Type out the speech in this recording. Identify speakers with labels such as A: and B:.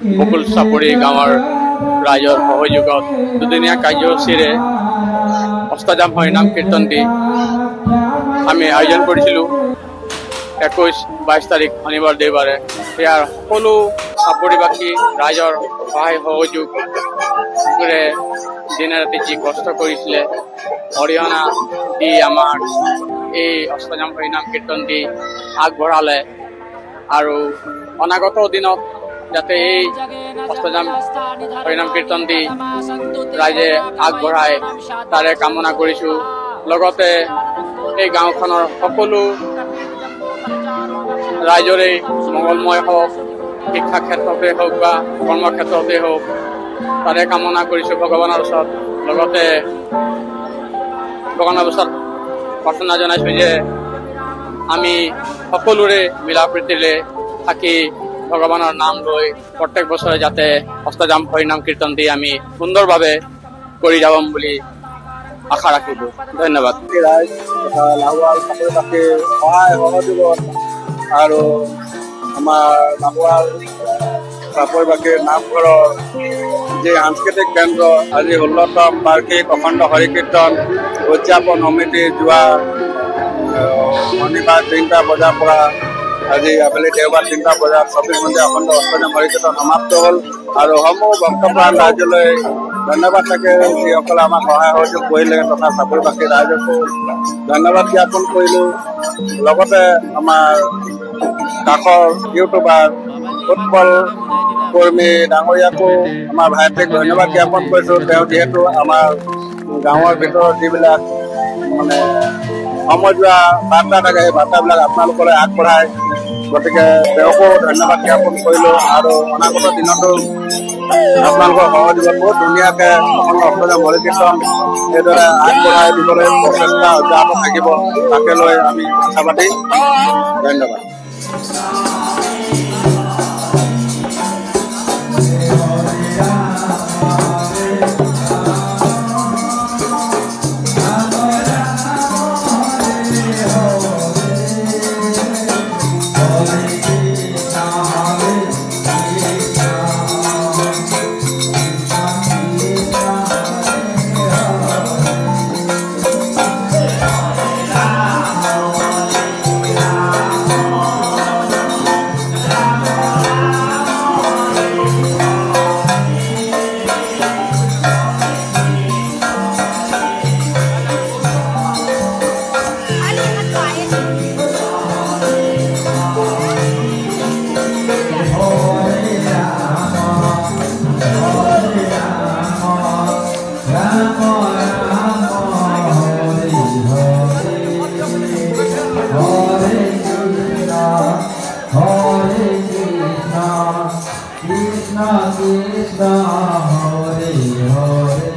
A: বকুল চাপৰি গাঁৱৰ ৰাইজৰ সহযোগত দুদিনীয়া কাৰ্যসূচীৰে অষ্টাজাম হৰিনাম কীৰ্তন দি আমি আয়োজন কৰিছিলোঁ 21-22 তাৰিখ শনিবাৰ দেওবাৰে। ইয়াৰ সকলো চাপৰিবাসী ৰাইজৰ সহায় সহযোগেৰে দিনে ৰাতি যি কষ্ট কৰিছিলে অৰিহণা দি আমাৰ এই অষ্টাজাম হৰিনাম কীৰ্তন দি আগবঢ়ালে আৰু অনাগত দিনত যাতে এই অষ্টাজাম হৰিনাম কীৰ্তন দি ৰাইজে আগবঢ়ায় তাৰে কামনা কৰিছোঁ। লগতে এই গাঁওখনৰ সকলো ৰাইজৰে মংগলময় হওক, শিক্ষা ক্ষেত্ৰতে হওক বা কৰ্মক্ষেত্ৰতে হওক তাৰে কামনা কৰিছোঁ ভগৱানৰ ওচৰত। লগতে ভগৱানৰ ওচৰত প্ৰাৰ্থনা জনাইছোঁ যে আমি সকলোৰে মিলা প্ৰীতিৰে থাকি ভগৱানৰ নাম লৈ প্ৰত্যেক বছৰে যাতে অষ্টাজাম হৰিনাম কীৰ্তন দি আমি সুন্দৰভাৱে কৰি যাম বুলি আশা ৰাখিছোঁ। ধন্যবাদ।
B: ৰাইজ তথা লাহোৱাল চাপৰিবাসী সহায় সহযোগত আৰু আমাৰ লাহোৱাল চাপৰিবাসীৰ নামঘৰৰ যি সাংস্কৃতিক কেন্দ্ৰ আজি 16তম বাৰ্ষিক অখণ্ড হৰিকীৰ্তন উদযাপন সমিতি যোৱা শনিবাৰ 3টা বজাৰ পৰা আজি আবেলি দেওবাৰ 3টা বজাত 24 ঘণ্টা অখণ্ড অষ্টাজাম হৰিকীৰ্তন সমাপ্ত হ'ল আৰু সমূহ ভক্তপ্ৰাণ ৰাইজলৈ ধন্যবাদ থাকে যিসকলে আমাক সহায় সহযোগ কৰিলে তথা চাপৰিবাসী ৰাইজকো ধন্যবাদ জ্ঞাপন কৰিলোঁ। লগতে আমাৰ কাষৰ ইউটিউবাৰ ফুটবল কৰ্মী ডাঙৰীয়াকো আমাৰ ভাইটিক ধন্যবাদ জ্ঞাপন কৰিছোঁ। তেওঁ যিহেতু আমাৰ গাঁৱৰ ভিতৰত যিবিলাক মানে সমজুৱা বাৰ্তা থাকে সেই বাৰ্তাবিলাক আপোনালোকলৈ আগবঢ়ায়, গতিকে তেওঁকো ধন্যবাদ জ্ঞাপন কৰিলোঁ আৰু অনাগত দিনতো আপোনালোকৰ সহযোগত বহুত ধুনীয়াকৈ অষ্টাজাম হৰিকীৰ্তন এইদৰে আগবঢ়াই দিবলৈ প্ৰচেষ্টা অব্যাহত থাকিব, তাকে লৈ আমি আশাবাদী। ধন্যবাদ।
C: Krishna Krishna Hare Hare